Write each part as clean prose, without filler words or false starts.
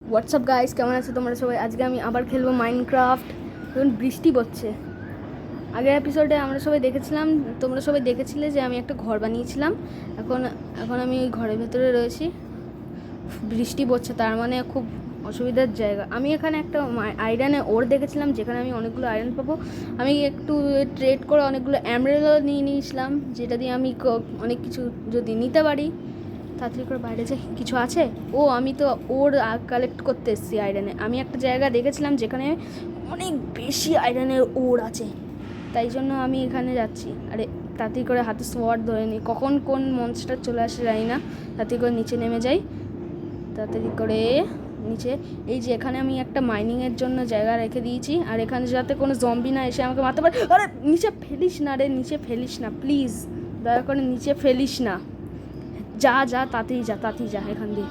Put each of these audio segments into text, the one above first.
WhatsApp guys, কেমন আছো তোমরা সবাই? আজকে আমি আবার খেলবো মাইনক্রাফট। এখন বৃষ্টি পড়ছে। আগের এপিসোডে তোমরা সবাই দেখেছিলে যে আমি একটা ঘর বানিয়েছিলাম। এখন এখন আমি ওই ঘরের ভেতরে রয়েছি। বৃষ্টি পড়ছে, তার মানে খুব অসুবিধার জায়গা। আমি এখানে একটা আয়রনে ওর দেখেছিলাম, যেখানে আমি অনেকগুলো আয়রন পাবো। আমি একটু ট্রেড করে অনেকগুলো এমরাল্ডও নিয়ে নিয়েছিলাম, যেটা দিয়ে আমি অনেক কিছু যদি নিতে পারি। তাড়াতাড়ি করে বাইরে যাই, কিছু আছে? ও, আমি তো ওর কালেক্ট করতে এসেছি আয়রনে। আমি একটা জায়গা দেখেছিলাম যেখানে অনেক বেশি আয়রনের ওর আছে, তাই জন্য আমি এখানে যাচ্ছি। আরে তাড়াতাড়ি করে হাতে সোয়ার্ড ধরে নিই, কখন কোন মনস্টার চলে আসে জানি না। তাড়াতাড়ি করে নিচে নেমে যাই, তাড়াতাড়ি করে নিচে। এই যে এখানে আমি একটা মাইনিংয়ের জন্য জায়গা রেখে দিয়েছি, আর এখানে যাতে কোনো জম্বি না এসে আমাকে মারতে পারে। আরে নিচে ফেলিস না রে, নিচে ফেলিস না প্লিজ, দয়া করে নিচে ফেলিস না। যা তাড়াতাড়ি যা এখান দিয়ে,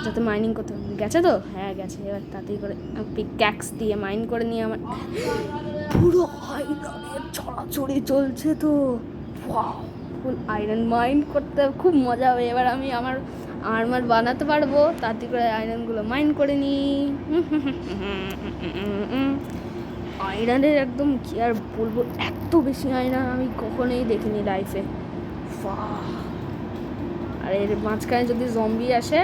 যাতে মাইনিং করতে গেছে তো। হ্যাঁ গেছে, এবার তাড়াতাড়ি করে পিক্যাক্স দিয়ে মাইন করে নিয়ে আমার পুরো আয়রনের ছড়াছড়ি চলছে তো। ফুল আয়রন মাইন করতে খুব মজা হবে। এবার আমি আমার আর্মার বানাতে পারবো। তাড়াতাড়ি করে আয়রনগুলো মাইন করে নিই। আয়রনের একদম কি আর বলবো, এত বেশি আয়রন আমি কখনোই দেখিনি লাইফে। আর এর মাঝখানে যদি জম্বি আসে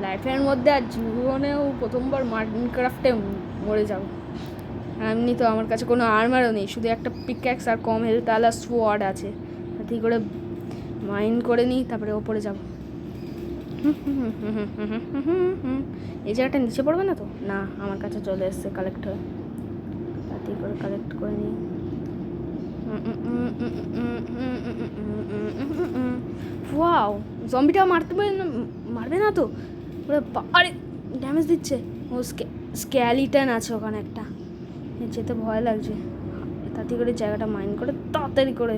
লাইফের মধ্যে, আর জীবনেও প্রথমবার মাইনক্রাফটে মরে যাবো। এমনি তো আমার কাছে কোনো আর্মারও নেই, শুধু একটা পিক্যাক্স আর কম হেলথ আলা সোয়ার্ড আছে। তাতেই করে মাইন করে নিই, তারপরে ওপরে যাব। এই জায়গাটা নিচে পড়বে না তো? না, আমার কাছে চলে এসছে কালেক্ট হয়ে। তাতেই করে কালেক্ট করে নিই। ওয়াও, জম্বিটা মারবে না তো? আরে ড্যামেজ দিচ্ছে। ও স্ক্যালিটন আছে ওখানে একটা, যেতে ভয় লাগছে। তাড়াতাড়ি করে জায়গাটা মাইন করে তাড়াতাড়ি করে,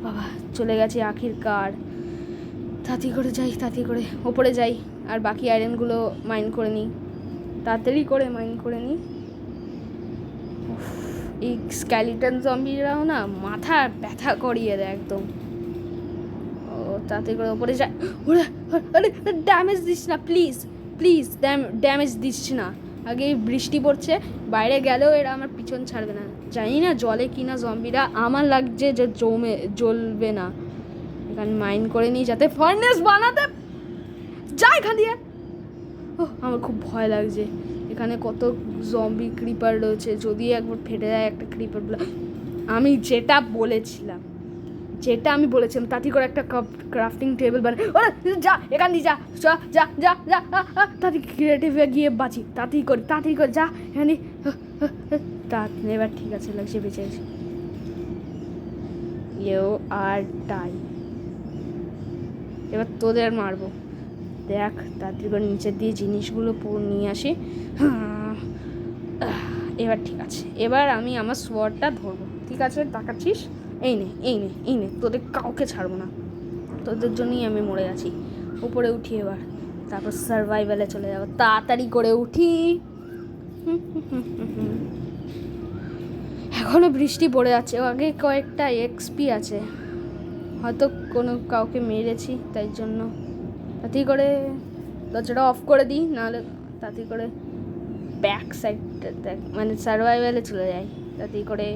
বাবা চলে গেছে আখির কার। তাড়াতাড়ি করে ওপরে যাই, আর বাকি আয়রনগুলো মাইন করে নিই। তাড়াতাড়ি করে মাইন করে নিই। এই স্ক্যালিটন জম্বিরাও না মাথা ব্যথা করিয়ে দেয় একদম। ও তাড়াতাড়ি করে ওপরে যায়। ওরে আরে ড্যামেজ দিস না প্লিজ, ড্যামেজ দিস না। আগে বৃষ্টি পড়ছে, বাইরে গেলেও এরা আমার পিছন ছাড়বে না। জানি না জলে কিনা জম্বিরা, আমার লাগছে যে জ্বলবে না। এখানে মাইন করে নিই যাতে ফার্নেস বানাতে যা এখান দিয়ে। ও আমার খুব ভয় লাগছে, এখানে কত জম্বি ক্রিপার রয়েছে, যদি একবার ফেটে যায় একটা ক্রিপার। আমি যেটা তাড়াতাড়ি করে একটা ক্রাফটিং টেবিল বানাই। ওরে যা এখান দিয়ে, যা যা যা যা তাড়াতাড়ি ক্রিয়েটিভে গিয়ে বাঁচি। তাড়াতাড়ি করে যা এখানে। এবার ঠিক আছে, লাগছে, বেঁচে গেছি। You R die. এবার তোদের মারবো, দেখ। তাড়াতাড়ি করে নিচের দিয়ে জিনিসগুলো নিয়ে আসি। এবার ঠিক আছে, এবার আমি আমার সোয়ার্ডটা ধরবো। ঠিক আছে, তাকাচ্ছিস? এই নে, তোদের কাউকে ছাড়বো না, তোদের জন্যই আমি মরে আছি। উপরে উঠি এবার, তারপর সার্ভাইভালে চলে যাবো। তাড়াতাড়ি করে উঠি। এখনও বৃষ্টি পড়ে যাচ্ছে, আগে কয়েকটা এক্সপি আছে, হয়তো কাউকে মেরেছি, তাই জন্য। তাড়াতাড়ি করে দরজাটা অফ করে দিই, নাহলে তাড়াতাড়ি করে ব্যাক সাইডটা মানে সার্ভাইভালে চলে যাই। তাড়াতাড়ি করে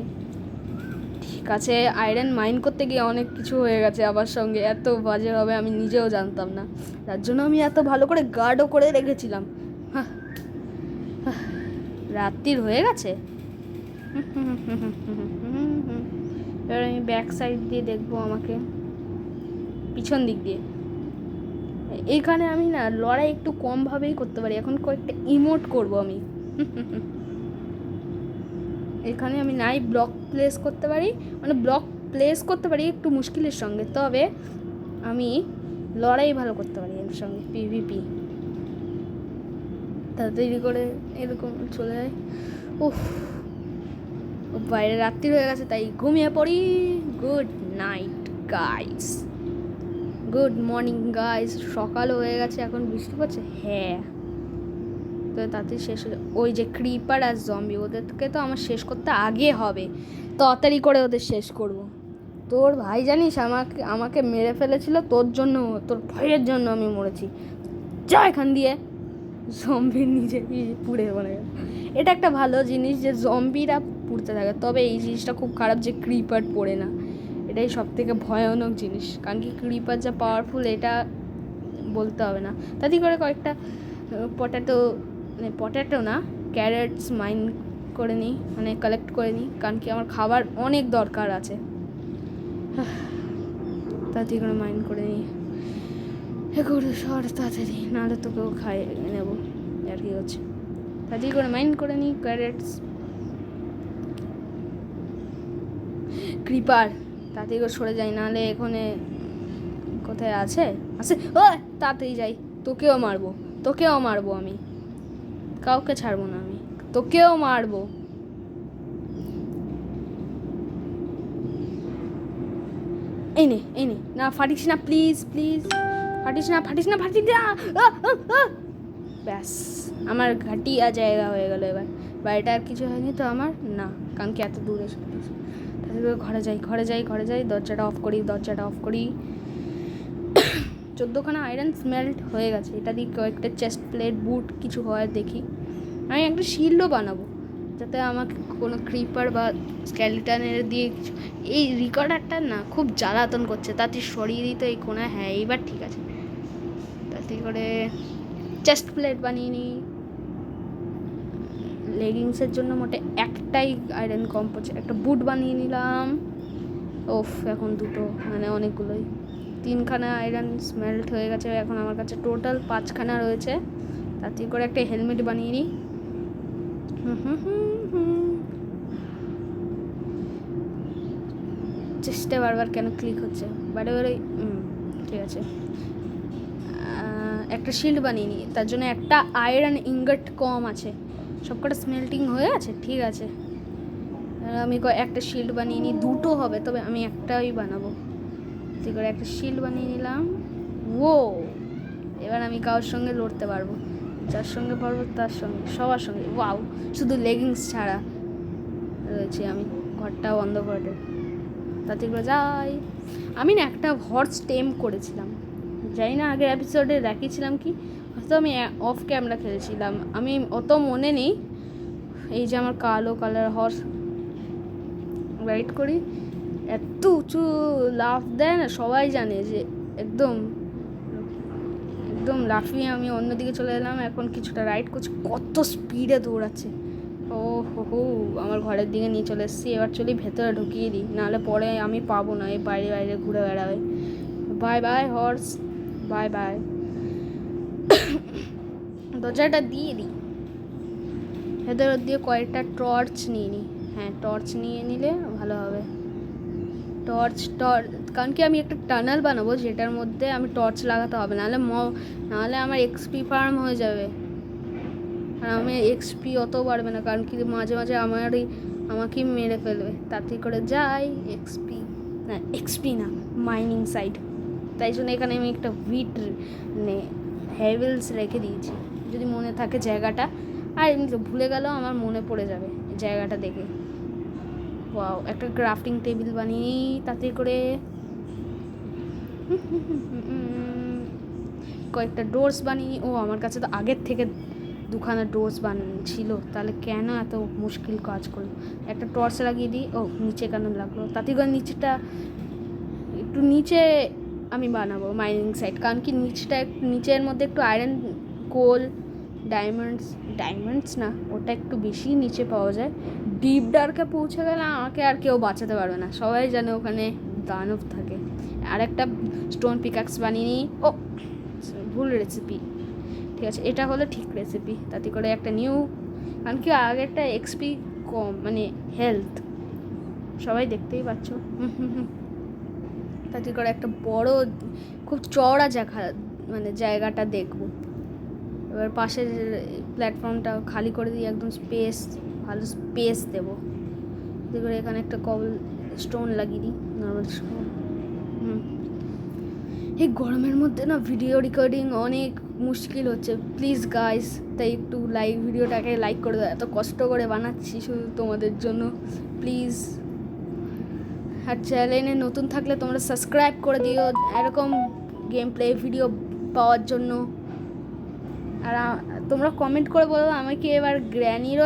ঠিক আছে। আয়রন মাইন করতে গিয়ে অনেক কিছু হয়ে গেছে আমার সঙ্গে, এত বাজে হবে আমি নিজেও জানতাম না। তার জন্য আমি এত ভালো করে গার্ডও করে রেখেছিলাম। রাত্রির হয়ে গেছে। এবার আমি ব্যাক সাইড দিয়ে দেখবো, আমাকে পিছন দিক দিয়ে। এখানে আমি না লড়াই একটু কমভাবেই করতে পারি, এখন কয়েকটা ইমোট করব আমি। এখানে আমি ব্লক প্লেস করতে পারি একটু মুশকিলের সঙ্গে, তবে আমি লড়াই ভালো করতে পারি এর সঙ্গে, পিভিপি। তাড়াতাড়ি করে এরকম চলে যায়। বাইরে রাত্রি হয়ে গেছে, তাই ঘুমিয়ে পড়ি। Good night guys, good morning guys. সকাল হয়ে গেছে, এখন বৃষ্টি পড়ছে। হ্যাঁ, তো তাড়াতাড়ি শেষ হয়ে ওই যে ক্রিপার আর জম্বি, ওদেরকে তো আমার শেষ করতে আগে হবে। তাড়াতাড়ি করে ওদের শেষ করব। তোর ভাই জানিস আমাকে মেরে ফেলেছিল তোর জন্য, তোর ভয়ের জন্য আমি মরেছি। যা এখান দিয়ে। জম্বির নিজে পুড়ে মরে গেল। এটা একটা ভালো জিনিস যে জম্বিরা পুড়তে থাকে, তবে এই জিনিসটা খুব খারাপ যে ক্রিপার পড়ে না, এটাই সব থেকে ভয়ানক জিনিস। কারণ কি ক্রিপার যা পাওয়ারফুল এটা বলতে হবে না। তাতে করে কয়েকটা পটেটো না ক্যারেটস মাইন করে নিই, মানে কালেক্ট করে নিই, কারণ কি আমার খাবার অনেক দরকার আছে। তাড়াতাড়ি করে মাইন করে নিই, করে সর তাড়াতাড়ি, নাহলে তোকেও খাই নেবো আর কি হচ্ছে। তাড়াতাড়ি করে মাইন করে নিই ক্যারেটস। ক্রিপার তাড়াতাড়ি করে সরে যাই, নাহলে এখানে কোথায় আছে ও তাড়াতাড়ি যাই, তোকেও মারবো আমি, কাউকে ছাড়বো না আমি, তোকেও মারবো। এই নে না, ফাটিস না প্লিজ, ফাটিস না। ব্যাস আমার ঘাটিয়া জায়গা হয়ে গেল। এবার বাড়িটা আর কিছু হয়নি তো আমার, না, কারণ কি এত দূরে তাদের ঘরে যাই, দরজাটা অফ করি। 14খানা আয়রন স্মেল্ট হয়ে গেছে, এটা দিয়ে কয়েকটা চেস্ট প্লেট বুট কিছু হয় দেখি। আমি একটা শিল্ডও বানাবো, যাতে আমাকে কোনো ক্রিপার বা স্কেলিটনের দিয়ে কিছু। এই রেকর্ডারটা না খুব জ্বালাতন করছে, তাতে সরিয়ে দিতে এই কোনা। হ্যাঁ এইবার ঠিক আছে। তাতে করে চেস্ট প্লেট বানিয়ে নিই। লেগিংসের জন্য মোটে একটাই আয়রন কম পড়ছে, একটা বুট বানিয়ে নিলাম। এখন দুটো, মানে অনেকগুলোই। 3খানা আয়রন স্মেল্ট হয়ে গেছে, এখন আমার কাছে টোটাল 5খানা রয়েছে। তাতে করে একটা হেলমেট বানিয়ে নিই। চেষ্টা বারবার কেন ক্লিক হচ্ছে বারে ঠিক আছে। একটা শিল্ড বানিয়ে নিই, তার জন্য একটা আয়রন ইনগট কম আছে। সবকটা স্মেল্টিং হয়ে আছে, ঠিক আছে। আমি একটা শিল্ড বানিয়ে নিই, দুটো হবে, তবে আমি একটাই বানাবো। ঠিক করে একটা শিল্ড বানিয়ে নিলাম। এবার আমি কারোর সঙ্গে লড়তে পারবো, যার সঙ্গে পারবো তার সঙ্গে, সবার সঙ্গে। শুধু লেগিংস ছাড়া রয়েছে আমি, ঘরটা বন্ধ করে। তাতে করে যাই। আমি না একটা হর্স টেম করেছিলাম, জানি না আগের এপিসোডে দেখিয়েছিলাম কি, হয়তো আমি অফ ক্যামেরা খেলেছিলাম, আমি অত মনে নেই। এই যে আমার কালো কালার হর্স, রাইড করি, এত উঁচু লাফ দেয় না, সবাই জানে যে একদম লাফিয়ে আমি অন্যদিকে চলে এলাম। এখন কিছুটা রাইড করছি, কত স্পিডে দৌড়াচ্ছে। আমার ঘরের দিকে নিয়ে চলে এসেছি। এবার চলি ভেতরে ঢুকিয়ে দিই, নাহলে পরে আমি পাবো না, এই বাইরে ঘুরে বেড়াবে। By horse, bye. দরজাটা দিয়ে দিই, ভেতর দিয়ে কয়েকটা টর্চ নিয়ে নিই। হ্যাঁ, টর্চ নিয়ে নিলে ভালো হবে। টর্চ কারণ কি আমি একটা টানেল বানাবো, যেটার মধ্যে আমি টর্চ লাগাতে হবে, নাহলে আমার এক্সপি ফার্ম হয়ে যাবে। আর আমি এক্সপি অত বাড়বে না, কারণ কি মাঝে আমাকেই মেরে ফেলবে। তাতে করে যাই এক্সপি না মাইনিং সাইট। তাই জন্য এখানে আমি একটা হেভেলস রেখে দিয়েছি, যদি মনে থাকে জায়গাটা। আর এমনি তো ভুলে গেলেও আমার মনে পড়ে যাবে জায়গাটা দেখে। একটা ক্রাফটিং টেবিল বানিয়ে, তাতে করে কয়েকটা ডোরস বানিয়ে। আমার কাছে তো আগের থেকে 2খানা ডোরস ছিল, তাহলে কেন এত মুশকিল কাজ করলো। একটা টর্চ লাগিয়ে দিই। নিচে কেন লাগলো, তাতে করে নিচেটা একটু নিচে আমি বানাবো মাইনিং সাইট, কারণ কি নিচের মধ্যে একটু আয়রন, কোল, ডায়মন্ডস না, ওটা একটু বেশি নিচে পাওয়া যায়। ডিপ ডার্কে পৌঁছে গেলে আমাকে আর কেউ বাঁচাতে পারবে না, সবাই জানে ওখানে দানব থাকে। আর একটা স্টোন পিকাক্স বানিয়ে নিই। ভুল রেসিপি, ঠিক আছে, এটা হলো ঠিক রেসিপি। তাতে করে একটা নিউ, কারণ কি আগেরটা এক্সপি কম, মানে হেলথ সবাই দেখতেই পাচ্ছ। তাতে করে একটা বড় খুব চওড়া জায়গাটা দেখবো। এবার পাশের প্ল্যাটফর্মটা খালি করে দিয়ে একদম ভালো স্পেস দেবো। এবার এখানে একটা কবল স্টোন লাগিয়ে দিই, নর্মাল স্টোন। এই গরমের মধ্যে না ভিডিও রেকর্ডিং অনেক মুশকিল হচ্ছে। প্লিজ গাইস, তাই একটু ভিডিওটাকে লাইক করে দাও, এত কষ্ট করে বানাচ্ছি শুধু তোমাদের জন্য, প্লিজ। আর চ্যানেলে নতুন থাকলে তোমরা সাবস্ক্রাইব করে দিও এরকম গেম প্লে ভিডিও পাওয়ার জন্য। আর তোমরা কমেন্ট করে বলো আমি কি এবার গ্র্যানিরও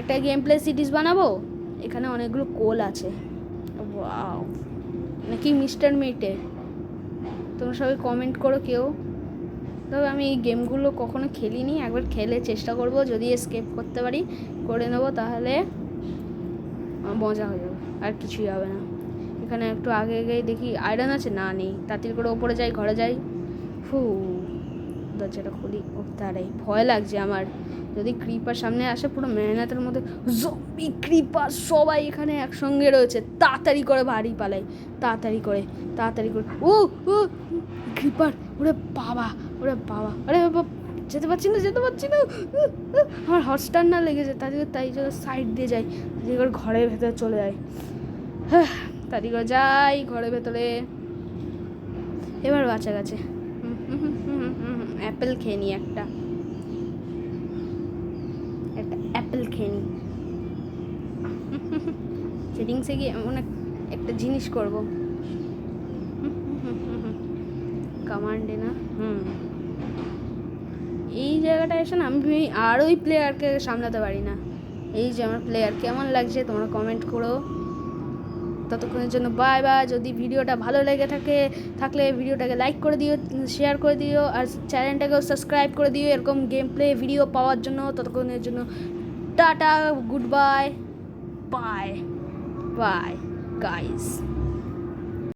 একটা গেম প্লে সিরিজ বানাবো। এখানে অনেকগুলো কোল আছে, ওয়াও, নাকি মিস্টার মিটে। তোমরা সবাই কমেন্ট করো কেউ। তবে আমি এই গেমগুলো কখনো খেলিনি, একবার খেলে চেষ্টা করব, যদি এসকেপ করতে পারি করে নেবো, তাহলে মজা হয়ে যাবে, আর কিছুই হবে না। এখানে একটু আগে গিয়ে দেখি আয়রন আছে, না নেই, তাড়াতাড়ি করে ওপরে যাই, ঘরে যাই। দরজাটা খুলি, ও তারাই ভয় লাগছে আমার, যদি ক্রিপার সামনে আসে পুরো মেহনতের মধ্যে জম্বি ক্রিপার সবাই এখানে একসঙ্গে রয়েছে, তাড়াতাড়ি করে বাড়ি পালাই, তাড়াতাড়ি করে ও ও ক্রিপার, ওরে বাবা, আরে যেতে পারছি না, আমার হটস্টার না লেগেছে, তাই জন্য সাইড দিয়ে যাই, তাড়াতাড়ি করে ঘরের ভেতরে চলে যাই, তাড়াতাড়ি করে যাই ঘরের ভেতরে। এবার বাঁচা গেছে, অ্যাপেল খেয়ে নিই, একটা অ্যাপেল খেয়ে নিই। সেটিংসে গিয়ে এমন একটা জিনিস করব, কমান্ডে না, এই জায়গাটা এসে না আমি আর ওই প্লেয়ারকে সামলাতে পারি না। এই যে আমার প্লেয়ার কেমন লাগছে তোমরা কমেন্ট করো। ততক্ষণের জন্য বাই বাই। যদি ভিডিওটা ভালো লেগে থাকলে ভিডিওটাকে লাইক করে দিও, শেয়ার করে দিও, আর চ্যানেলটাকেও সাবস্ক্রাইব করে দিও এরকম গেম প্লে ভিডিও পাওয়ার জন্য। ততক্ষণের জন্য tata, good bye, bye bye guys.